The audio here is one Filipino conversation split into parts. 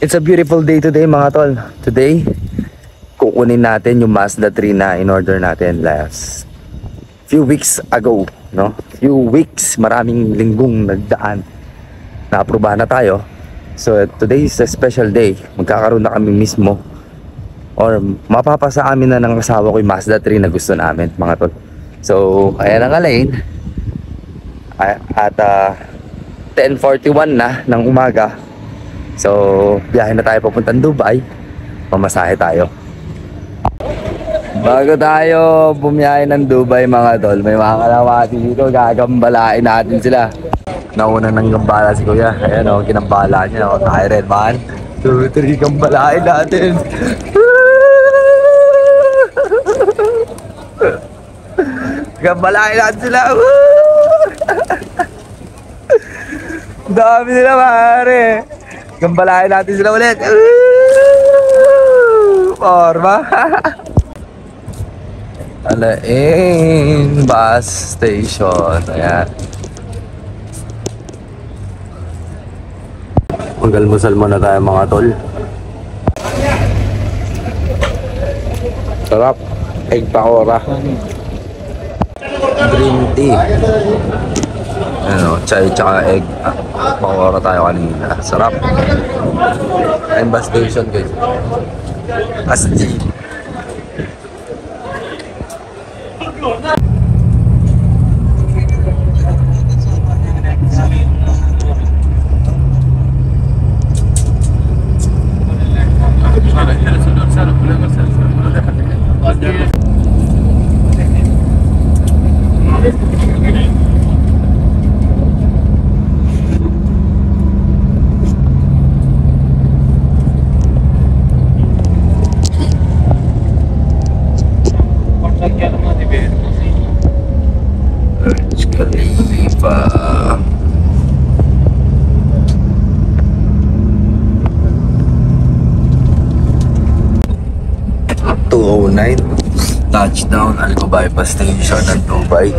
It's a beautiful day today mga tol. Today, kukunin natin yung Mazda 3 na in-order natin last few weeks ago, no? Few weeks, maraming linggong nagdaan. Na-aprobahan na tayo. So today is a special day. Magkakaroon na kami mismo or mapapasa amin na ng asawa ko yung Mazda 3 na gusto namin mga tol. So, ayan ang alain. At 10:41 na ng umaga. So, biyahe na tayo papuntang Dubai. Pamasahe tayo. Bago tayo bumiyahe ng Dubai mga tol, may mga kalawati dito, gagambalain natin sila. Nauna nang gambala si Kuya. Ayan o, ginambala niya. O, Tyren man. 2, 3, gambalain natin. Gambalain natin sila. Dami nila pare. Gambalain natin sila ulit. Forma. Alain bus station. Ayan. Mag-almusal muna tayo mga tol. Sarap. Egg pakora. Green tea. Ano, chai tsaka egg. Pakora tayo kanina. Sarap. Ayan bus station guys. Asti. Khalifa. 2:09 touchdown Al Dubai bus station ng Dubai.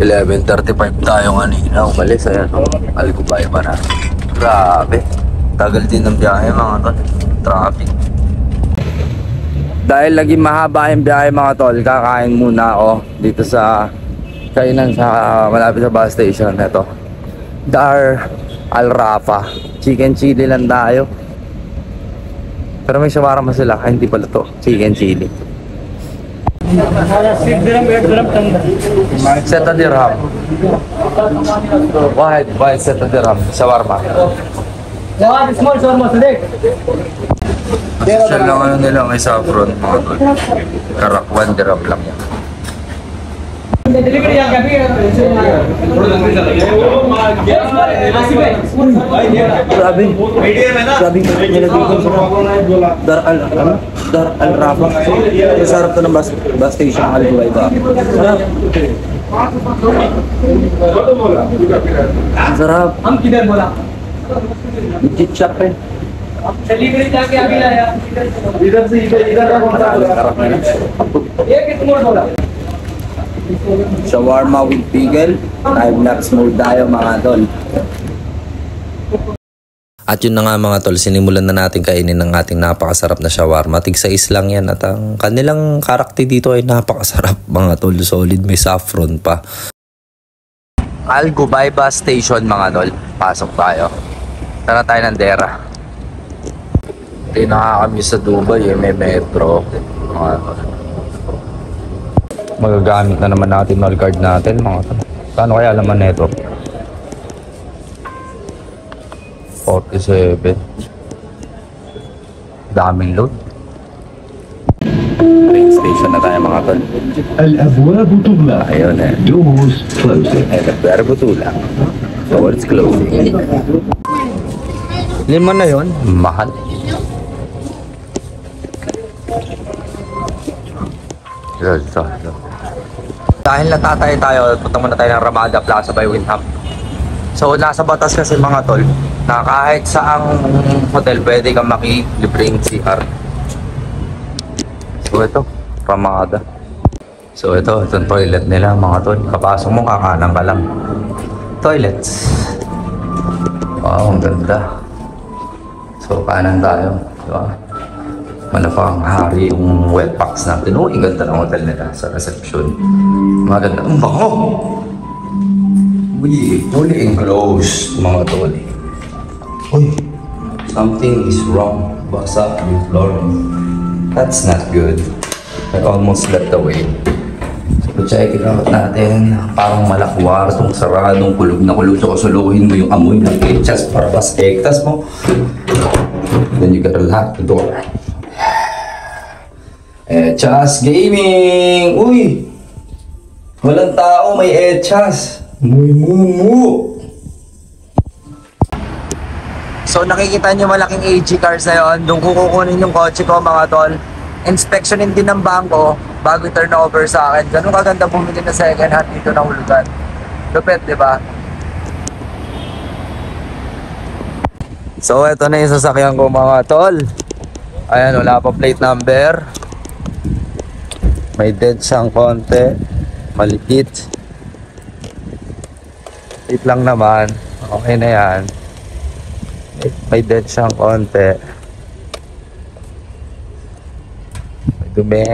11:35 tayo kanina umalis. Ayan o, Al Dubai pa na. Grabe, tagal din ng biyahe mga tol. Traffic. Dahil lagi mahaba yung biyahe mga tol, kakain muna ako dito sa kainan sa malapit sa bus station. Ito, Dar Al Rafa. Chicken chili lang tayo. Pero may shawarma sila. Ay, hindi pala to. Chicken chili. Seta dirham. Wahid seta dirham. Shawarma. Small shawarma sedek. Siya lang ano nila, may saffron mga tol. Karak 1 dirham lang yan. Delivery yang kami Grabe. Grabe nilagay ko sa Dar Al Rafa. Sa harap to ng bus station Al Dubai ba? Sarap. Sarap. हम किधर बोला Legit shop rin. Delivery जाके अभी आया इधर से इधर का कौन सा ये कितना बोला Shawarma with pickle. Time-lapse mode tayo mga tol. At yun na nga mga tol, sinimulan na natin kainin ng ating napakasarap na shawarma. Tig-sais lang yan at ang kanilang karakter dito ay napakasarap mga tol. Solid, may saffron pa. Al Dubai bus station mga tol. Pasok tayo. Tara tayo ng Dera. Hindi na kami sa Dubai eh. May metro. Mga tol. Magagamit na naman natin all card natin mga tol. Kano kaya laman neto? 47. Daming load. Train station na tayo mga tol. الأبواب تغلق. Ayun eh. Doors closing. Verbo tula. Doors closing. 5 na yun. Mahal. Ito. Dahil natatay tayo, punta muna tayo ng Ramada Plaza by Windham. So nasa batas kasi mga tol, na kahit saang hotel pwede kang makilibreng CR. So ito, Ramada. So ito, itong toilet nila mga tol. Kapasok mo, kakanan ka lang. Toilets. Wow, ang ganda. So, kanan tayo. Diba? Malapang hari yung wet packs natin. Oh, ang ganda ng hotel nila sa reception. Maganda. Ang bango! Uy, fully enclosed, mga tol. Uy, something is wrong. Basa yung floor. That's not good. I almost slept away. So, check it out natin. Parang malakwartong saradong kulog na kulog. So, suluhin mo yung amoy ng echas para bas ektas mo. Then you gotta lock the door. Echas Gaming! Uy! Walang tao, may echas. Muy mumu! So nakikita nyo malaking AG cars na yun. Doon ko kukunin yung kotse ko mga tol. Inspectionin din ng bangko bago turn over sa akin. Ganun kaganda bumili na second hand dito na hulugan. Lupet, di ba? So eto na yung sasakyan ko mga tol. Ayan, wala pa plate number. May dent siyang konti. Maliit. Maliit lang naman. Okay na yan. May dent siyang konti. May dumi.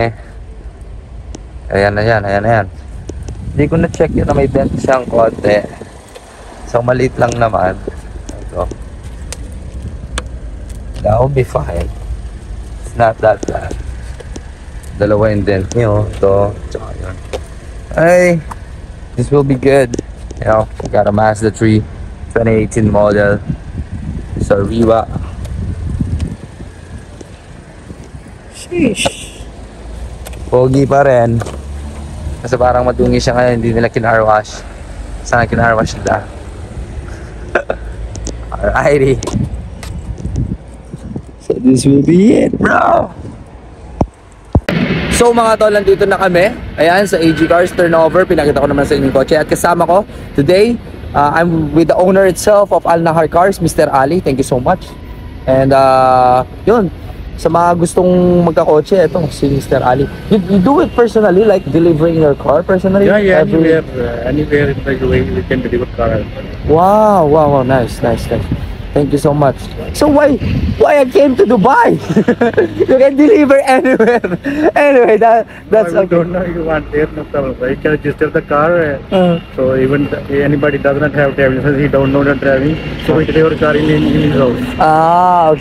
Ayan na yan, ayan na yan. Hindi ko na-check yun na may dent siyang konti. So maliit lang naman. Ito. That will be fine. It's not that bad. Dalawa yung dent nyo. Ito. Tsaka yun. Ay, this will be good. You know, got a Mazda 3 2018 model. Sa Riva. Sheesh. Pogi pa rin. Kasi parang madungi siya ngayon, hindi nila kinarwash. Sana kinarwash nila. Alrighty. So this will be it, bro. So mga tol, nandito na kami. Ayan, sa AG Cars Turnover. Pinakita ko naman sa inyong kotse. At kasama ko today, I'm with the owner itself of Al Nahar Cars, Mr. Ali. Thank you so much. And yun, sa mga gustong magkakotse, ito si Mr. Ali. You do it personally, like delivering your car personally? Yeah, anywhere in the UAE we can deliver car. Wow, nice. Thank you so much. So why I came to Dubai? You can deliver anywhere. Anyway, that's I okay. don't know you want there, no problem. You can register the car. So even anybody does not have driving license, he don't know the driving. So we deliver car in his house.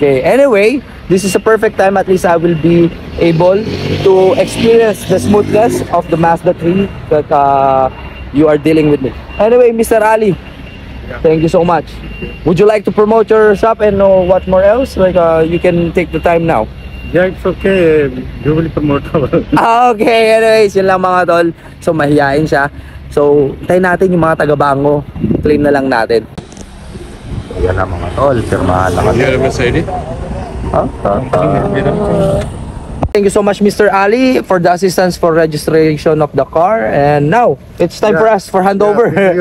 Okay. Anyway, this is a perfect time. At least I will be able to experience the smoothness of the Mazda 3 that you are dealing with me. Anyway, Mr. Ali, thank you so much. Would you like to promote your shop and know what more else? Like you can take the time now. Yeah, it's okay. You will promote our. Okay, anyways, yun lang mga tol. So mahihain siya. So tayo natin yung mga taga-bango. Claim na lang natin. So, yan na mga tol. Pirmahan lang kami. Mercedes? Thank you so much, Mr. Ali, for the assistance for registration of the car. And now, it's time for us for handover. I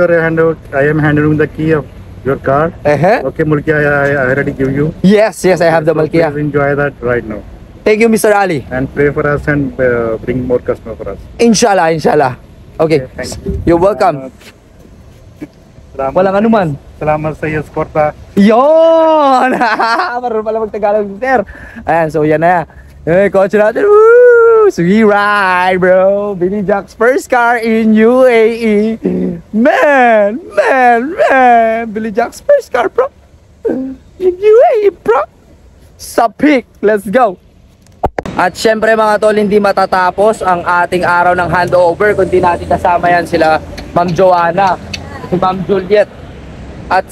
am handing the key of your car. Okay, Mulkia, I already give you. Yes, I have the So Malkia. please enjoy that right now. Thank you, Mr. Ali. And pray for us and bring more customer for us. Inshallah. Okay, Thank you. you're welcome. Walang anuman. Salamat sa escorta. Yon! Parang pala mag-Tagalog, sir. Ayan, so yan na yan. Eh, kotse natin. Woo! Sweet ride, bro. Billy Jack's first car in UAE. Man. Billy Jack's first car, bro. In UAE, bro. Sa peak. Let's go. At syempre mga tol, hindi matatapos ang ating araw ng handover kung di natin kasama yan sila Ma'am Joanna, si Ma'am Juliet, at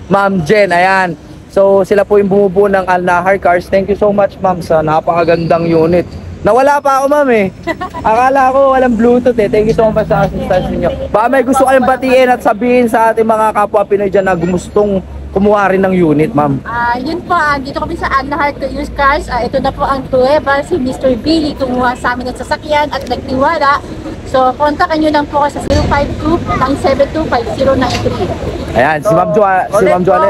Ma'am Jen, ayan. So sila po yung bumubuo ng Al Nahar Cars. Thank you so much ma'am sa napakagandang unit. Nawala pa ako ma'am eh. Akala ko walang Bluetooth eh. Thank you so much sa assistance niyo. Baka may gusto kayong batiin at sabihin sa ating mga kapwa Pinoy dyan na gustong kumuha rin ng unit ma'am. Yun po, dito kami sa Al Nahar Cars. Ito na po ang prueba, si Mr. Billy kumuha sa amin ng sasakyan at nagtiwala. So, kontakan nyo lang po sa 052-972-5093. Ayan, si Ma'am Joanna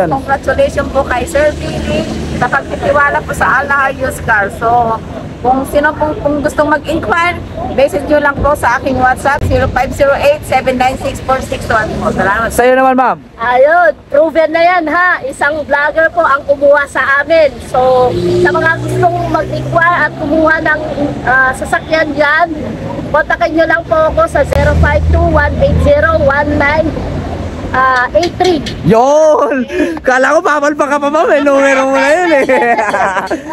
yun. Congratulations po kay Sir Billy sa pagtitiwala po sa Al Nahar Used Car. So, Kung sino pong gustong mag-inquire, message nyo lang po sa aking WhatsApp 0508-796-461. Salamat. Sa'yo naman, ma'am. Ayun, proven na yan ha. Isang vlogger po ang kumuha sa amin. So, sa mga gustong mag-inquire at kumuha ng sasakyan dyan, kontakin nyo lang po ako sa 052-180-1983. Yun! Kala ko papalpa ka pa, ma'am. May numero mo na yun eh.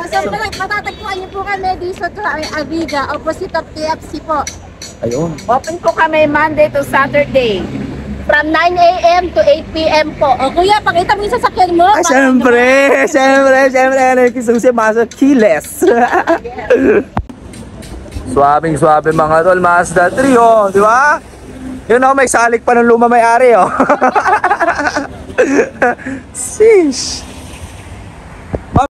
So, matatagpuan niyo po kami dito sa Aviga, opposite of KFC po. Ayun. Open po kami Monday to Saturday. From 9 a.m. to 8 p.m. po. O kuya, pakita mo yung sasakyan mo. Ay, syempre, nakikisusi, maso kiles. Swabing-swabe mga tol, Mazda 3 oh, di ba? Yun oh, may salik pa ng luma may-ari oh. Sheesh.